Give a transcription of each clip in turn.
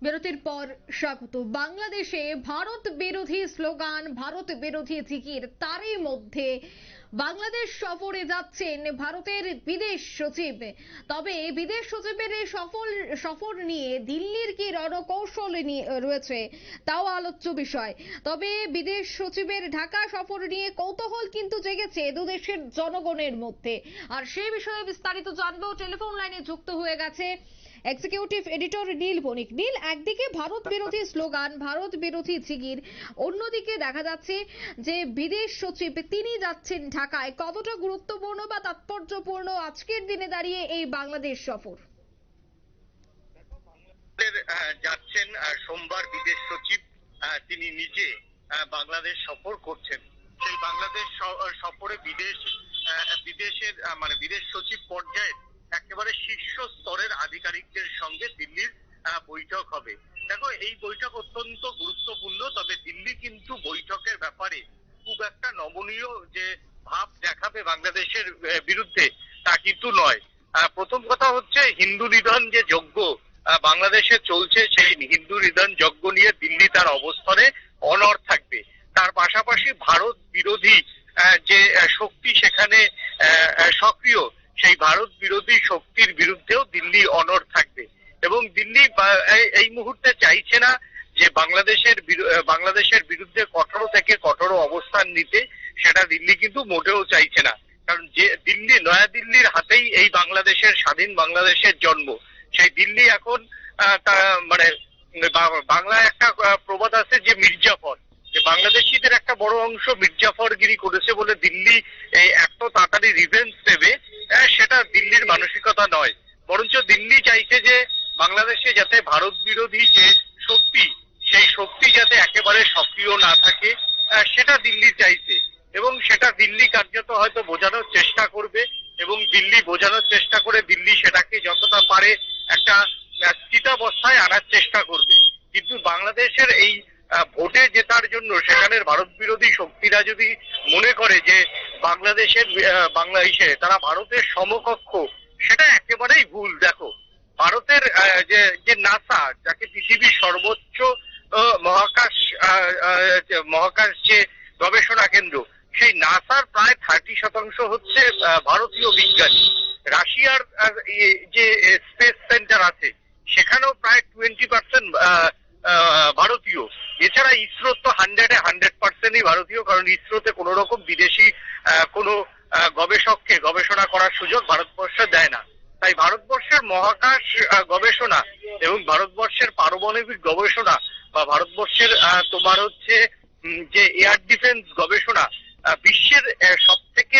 বিরতির পর স্বাগত। বাংলাদেশে ভারত বিরোধী স্লোগান, ভারত বিরোধী জিকির, তারই মধ্যে বাংলাদেশ সফরে যাচ্ছেন ভারতের বিদেশ সচিব। তবে বিদেশ সচিবের এই সফর নিয়ে দিল্লির কি রণকৌশল নিয়ে রয়েছে তাও আলোচ্য বিষয়। তবে বিদেশ সচিবের ঢাকা সফর নিয়ে কৌতূহল কিন্তু জেগেছে দুদেশের জনগণের মধ্যে। আর সেই বিষয়ে বিস্তারিত জানবো, টেলিফোন লাইনে যুক্ত হয়ে গেছে এক্সিকিউটিভ এডিটর নীল বণিক। নীল, একদিকে ভারত বিরোধী স্লোগান, ভারত বিরোধী জিগির, অন্যদিকে দেখা যাচ্ছে যে বিদেশ সচিব তিনি যাচ্ছেন ঢাকায়। কতটা গুরুত্বপূর্ণ বা তাৎপর্যপূর্ণ আজকের দিনে দাঁড়িয়ে এই বাংলাদেশ সফর? যাচ্ছেন সোমবার বিদেশ সচিব, তিনি নিজে বাংলাদেশ সফর করছেন। সেই বাংলাদেশ সফরে বিদেশের বিদেশ সচিব পর্যায়ের একেবারে শীর্ষ স্তরের আধিকারিকদের সঙ্গে দিল্লির বৈঠক হবে। দেখো, এই বৈঠক অত্যন্ত গুরুত্বপূর্ণ। তবে দিল্লি কিন্তু বৈঠকের ব্যাপারে খুব একটা নমনীয় যে ভাব দেখাবে বাংলাদেশের বিরুদ্ধে তা কিন্তু নয়। প্রথম কথা হচ্ছে, হিন্দু নিধন যে যজ্ঞ বাংলাদেশে চলছে, সেই হিন্দু নিধন যজ্ঞ নিয়ে দিল্লি তার অবস্থানে অনড় থাকবে। তার পাশাপাশি ভারত বিরোধী যে শক্তি সেখানে সক্রিয়, সেই ভারত বিরোধী শক্তির বিরুদ্ধেও দিল্লি অনড় থাকবে। এবং দিল্লি এই মুহূর্তে চাইছে না যে বাংলাদেশের বিরুদ্ধে কঠোর থেকে কঠোর অবস্থান নিতে, সেটা দিল্লি কিন্তু মোটেও চাইছে না। কারণ যে নয়াদিল্লির হাতেই এই বাংলাদেশের, স্বাধীন বাংলাদেশের জন্ম। সেই দিল্লি এখন বাংলায় একটা প্রবাদ আছে যে মির্জাফর, যে বাংলাদেশিদের একটা বড় অংশ মির্জাফরগিরি করেছে বলে দিল্লি এত তাড়াতাড়ি রিভেঞ্জ দেবে, সেটা দিল্লির মানসিকতা নয়। বরঞ্চ দিল্লি চাইছে যে বাংলাদেশে যাতে ভারত বিরোধী যে শক্তি, সেই শক্তি যাতে একেবারে সক্রিয় না থাকে, সেটা দিল্লি চাইছে। এবং সেটা দিল্লি কার্যত হয়তো বোঝানোর চেষ্টা করবে, এবং দিল্লি বোঝানোর চেষ্টা করে দিল্লি সেটাকে যতটা পারে একটা স্থিতাবস্থায় আনার চেষ্টা করবে। কিন্তু বাংলাদেশের এই ভোটে জেতার জন্য সেখানের ভারত বিরোধী শক্তিরা যদি মনে করে যে বাংলাদেশের তারা ভারতের সমকক্ষ, সেটা একেবারেই ভুল। দেখো, ভারতের যে নাসা, যাকে পৃথিবীর সর্বোচ্চ মহাকাশ যে গবেষণা কেন্দ্র, সেই নাসার প্রায় 30% হচ্ছে ভারতীয় বিজ্ঞানী। রাশিয়ার যে স্পেস সেন্টার আছে, সেখানেও প্রায় 20% ভারতীয়। এছাড়া ইসরো তো 100% ভারতীয়, কারণ ইসরোতে কোন রকম বিদেশি কোনো গবেষককে গবেষণা করার সুযোগ ভারতবর্ষ দেয় না। তাই ভারতবর্ষের মহাকাশ গবেষণা এবং ভারতবর্ষের পারমাণবিক গবেষণা বা ভারতবর্ষের তোমার হচ্ছে যে এয়ার ডিফেন্স গবেষণা, বিশ্বের সব থেকে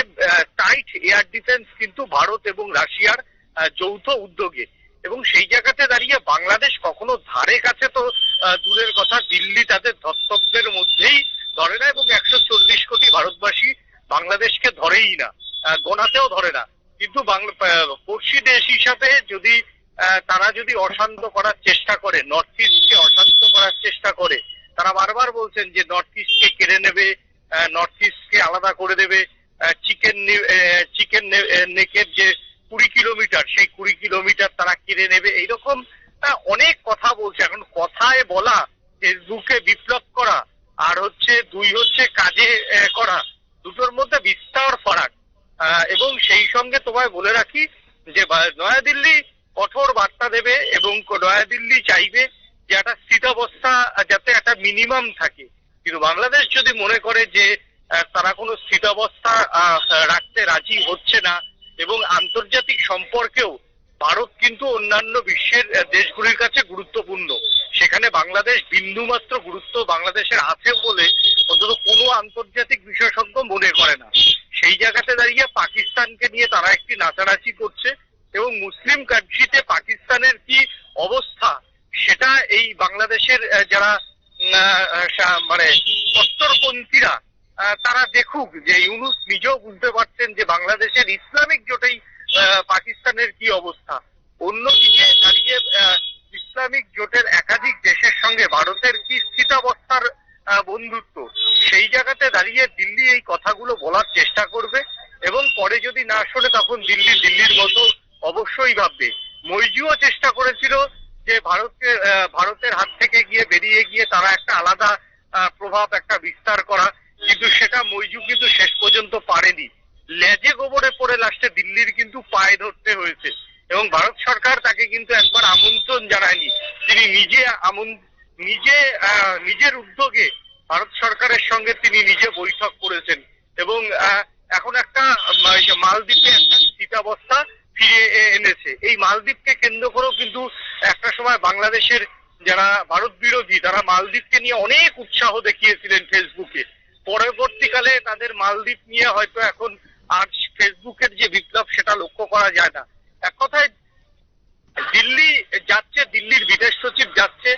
টাইট এয়ার ডিফেন্স কিন্তু ভারত এবং রাশিয়ার যৌথ উদ্যোগে। এবং সেই জায়গাতে দাঁড়িয়ে বাংলাদেশ কখনো ধারে কাছে তো দূরের কথা, দিল্লি তাদের ধর্তব্যের মধ্যেই ধরে না, এবং 140 কোটি ভারতবাসী বাংলাদেশকে ধরেই না, গোনাতেও ধরে না। কিন্তু পড়শি দেশ হিসাবে যদি তারা যদি অশান্ত করার চেষ্টা করে, নর্থ ইস্টকে অশান্ত করার চেষ্টা করে, তারা বারবার বলছেন যে নর্থ ইস্টকে কেড়ে নেবে, নর্থ ইস্টকে আলাদা করে দেবে, চিকেন নেকের যে 20 কিলোমিটার, সেই 20 কিলোমিটার তারা কেড়ে নেবে, এইরকম অনেক কথা বলছে। এখন কথায় বলা, ফেসবুকে বিপ্লব করা, আর হচ্ছে কাজে করা, দুটোর মধ্যে বিস্তর ফারাক। এবং সেই সঙ্গে তোমায় বলে রাখি যে নয়াদিল্লি কঠোর বার্তা দেবে, এবং নয়াদিল্লি চাইবে যে একটা স্থিতাবস্থা যাতে একটা মিনিমাম থাকে। কিন্তু বাংলাদেশ যদি মনে করে যে তারা কোনো স্থিতাবস্থা রাখতে রাজি হচ্ছে না, এবং আন্তর্জাতিক সম্পর্কেও ভারত কিন্তু অন্যান্য বিশ্বের দেশগুলির কাছে গুরুত্বপূর্ণ, সেখানে বাংলাদেশ বিন্দুমাত্র গুরুত্ব বাংলাদেশের আছে বলে অন্তত কোনো আন্তর্জাতিক বিশেষজ্ঞ মনে করে না। সেই জায়গাতে দাঁড়িয়ে পাকিস্তানকে নিয়ে তারা একটি নাচানাচি করছে, এবং মুসলিম কান্ট্রিতে পাকিস্তানের কি অবস্থা সেটা এই বাংলাদেশের যারা কট্টরপন্থীরা তারা দেখুক। যে ইউনূস নিজেও বুঝতে পারছেন যে বাংলাদেশের ইসলামিক জোটেই পাকিস্তানের কি অবস্থা। অন্যদিকে দাঁড়িয়ে ইসলামিক জোটের একাধিক দেশের সঙ্গে ভারতের কি স্থিতাবস্থার বন্ধুত্ব, সেই জায়গাতে দাঁড়িয়ে দিল্লি এই কথাগুলো বলার চেষ্টা করবে। এবং পরে যদি না শোনে, তখন দিল্লির মতো অবশ্যই ভাববে। মৈজিও চেষ্টা করেছিল যে ভারতের হাত থেকে বেরিয়ে গিয়ে তারা একটা আলাদা প্রভাব একটা বিস্তার করা, কিন্তু সেটা মইজু কিন্তু শেষ পর্যন্ত পারেনি। লেজে গোবরে পড়ে লাস্টে দিল্লির কিন্তু পায়ে ধরতে হয়েছে, এবং ভারত সরকার তাকে কিন্তু একবার আমন্ত্রণ জানায়নি। তিনি নিজের উদ্যোগে ভারত সরকারের সঙ্গে তিনি নিজে বৈঠক করেছেন, এবং এখন একটা মালদ্বীপে একটা স্থিতাবস্থা ফিরে এনেছে। এই মালদ্বীপকে কেন্দ্র করেও কিন্তু একটা সময় বাংলাদেশের যারা ভারত বিরোধী তারা মালদ্বীপকে নিয়ে অনেক উৎসাহ দেখিয়েছিলেন ফেসবুকে। পরবর্তীকালে তাদের মালদ্বীপ নিয়ে হয়তো এখন আর ফেসবুকের যে বিপ্লব সেটা লক্ষ্য করা যায় না। এক কথায় দিল্লি যাচ্ছে, দিল্লির বিদেশ সচিব যাচ্ছে,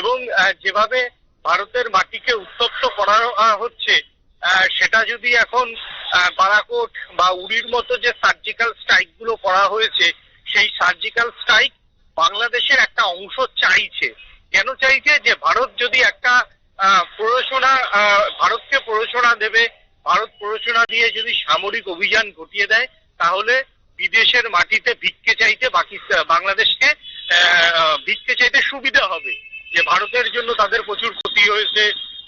এবং যেভাবে ভারতের মাটিকে উত্তপ্ত করা হচ্ছে, সেটা যদি এখন বালাকোট বা উড়ির মতো যে সার্জিক্যাল স্ট্রাইক গুলো করা হয়েছে, সেই সার্জিক্যাল স্ট্রাইক বাংলাদেশের একটা অংশ চাইছে। কেন চাইছে? যে ভারত যদি একটা ভারতকে প্ররোচনা দেবে, ভারত প্ররোচনা দিয়ে যদি সামরিক অভিযান ঘটিয়ে দেয়, তাহলে বিদেশের মাটিতে বাংলাদেশকে ভিক্ষে চাইতে সুবিধা হবে। যে ভারতের জন্য তাদের প্রচুর ক্ষতি হয়েছে,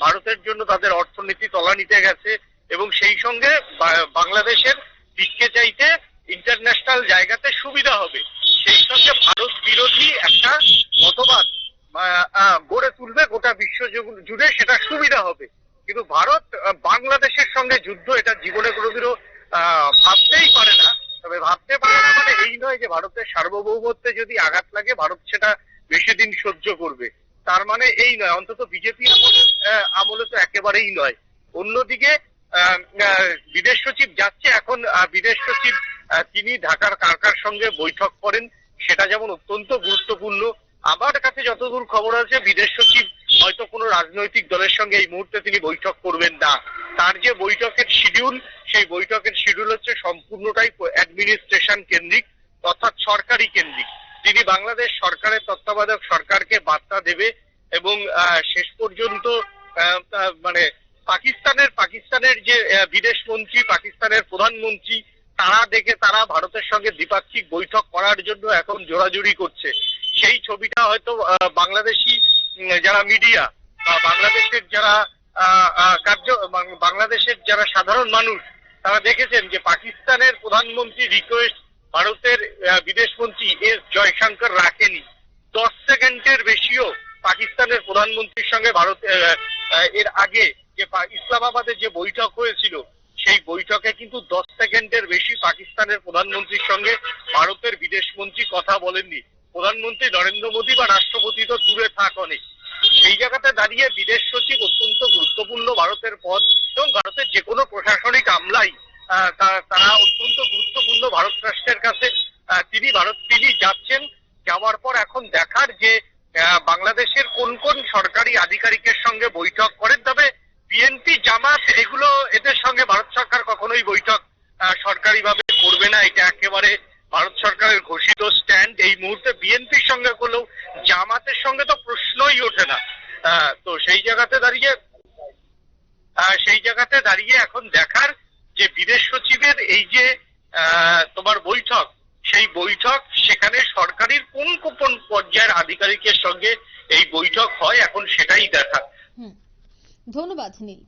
ভারতের জন্য তাদের অর্থনীতি তলানিতে গেছে, এবং সেই সঙ্গে বাংলাদেশের ভিক্ষে চাইতে ইন্টারন্যাশনাল জায়গাতে সুবিধা হবে। সেই সঙ্গে ভারত বিরোধী একটা মতবাদ গড়ে তুলবে গোটা বিশ্ব জুড়ে, সেটা সুবিধা হবে। কিন্তু ভারত বাংলাদেশের সঙ্গে যুদ্ধ এটা জীবনে কোনোদিনও ভাবতেই পারে না। তবে ভাবতে পারে না মানে এই নয় যে ভারতের সার্বভৌমত্বে যদি আঘাত লাগে ভারত সেটা বেশি দিন সহ্য করবে, তার মানে এই নয়। অন্তত বিজেপি আমলে তো একেবারেই নয়। অন্যদিকে বিদেশ সচিব যাচ্ছে, এখন বিদেশ সচিব তিনি ঢাকার কার সঙ্গে বৈঠক করেন সেটা যেমন অত্যন্ত গুরুত্বপূর্ণ। আমার কাছে যতদূর খবর আছে, বিদেশ সচিব হয়তো কোনো রাজনৈতিক দলের সঙ্গে এই মুহূর্তে তিনি বৈঠক করবেন না। তার যে বৈঠকের শিডিউল, সেই বৈঠকের শিডিউল হচ্ছে সম্পূর্ণটাই অ্যাডমিনিস্ট্রেশন কেন্দ্রিক, অর্থাৎ সরকারি কেন্দ্রিক। তিনি বাংলাদেশ সরকারের তত্ত্বাবধায়ক সরকারকে বার্তা দেবে, এবং শেষ পর্যন্ত মানে পাকিস্তানের যে বিদেশ মন্ত্রী, পাকিস্তানের প্রধানমন্ত্রী, তারা ভারতের সঙ্গে দ্বিপাক্ষিক বৈঠক করার জন্য এখন জোরাজুরি করছে। সেই ছবিটা হয়তো বাংলাদেশি যারা মিডিয়া বা বাংলাদেশের যারা সাধারণ মানুষ তারা দেখেছেন যে পাকিস্তানের প্রধানমন্ত্রী রিকোয়েস্ট ভারতের বিদেশ মন্ত্রী এস জয়শঙ্কর রাখেনি। 10 সেকেন্ডের বেশিও পাকিস্তানের প্রধানমন্ত্রীর সঙ্গে এর আগে যে ইসলামাবাদে যে বৈঠক হয়েছিল, সেই বৈঠকে কিন্তু 10 সেকেন্ডের বেশি পাকিস্তানের প্রধানমন্ত্রীর সঙ্গে ভারতের বিদেশ মন্ত্রী কথা বলেননি। প্রধানমন্ত্রী নরেন্দ্র মোদী বা রাষ্ট্রপতি তো দূরে থাক অনেক। সেই জায়গাতে দাঁড়িয়ে বিদেশ সচিব অত্যন্ত গুরুত্বপূর্ণ ভারতের পদ, এবং ভারতের যে কোনো প্রশাসনিক আমলাই তারা অত্যন্ত গুরুত্বপূর্ণ ভারত রাষ্ট্রের কাছে। তিনি যাচ্ছেন, যাওয়ার পর এখন দেখার যে বাংলাদেশের কোন কোন সরকারি আধিকারিকের সঙ্গে বৈঠক করেন। তবে বিএনপি, জামাত এদের সঙ্গে ভারত সরকার কখনোই বৈঠক সরকারিভাবে করবে না। এটা একেবারে ভারত সরকারের ঘোষিত স্ট্যান্ড। এই মুহূর্তে বিএনপির সঙ্গে করলেও জামাতের সঙ্গে তো প্রশ্নই ওঠে না। তো সেই জায়গাতে দাঁড়িয়ে এখন দেখার যে বিদেশ সচিবের এই যে তোমার বৈঠক, সেই বৈঠক সেখানে সরকারের কোন কোন পর্যায়ের আধিকারিকের সঙ্গে এই বৈঠক হয়, এখন সেটাই দেখা। ধন্যবাদ নীল।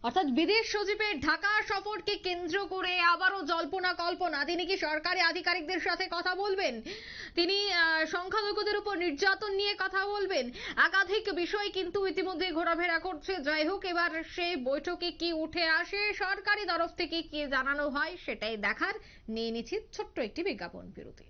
অর্থাৎ বিদেশ সচিবের ঢাকা সফরকে কেন্দ্র করে আবারও জল্পনা কল্পনা, তিনি কি সরকারি আধিকারিকদের সাথে কথা বলবেন, তিনি সংখ্যালঘুদের উপর নির্যাতন নিয়ে কথা বলবেন, একাধিক বিষয় কিন্তু ইতিমধ্যে ঘোরাফেরা করছে। যাই হোক, এবার সেই বৈঠকে কি উঠে আসে, সরকারি তরফ থেকে কি জানানো হয়, সেটাই দেখার। নিয়ে নিচ্ছি ছোট্ট একটি বিজ্ঞাপন বিরতি।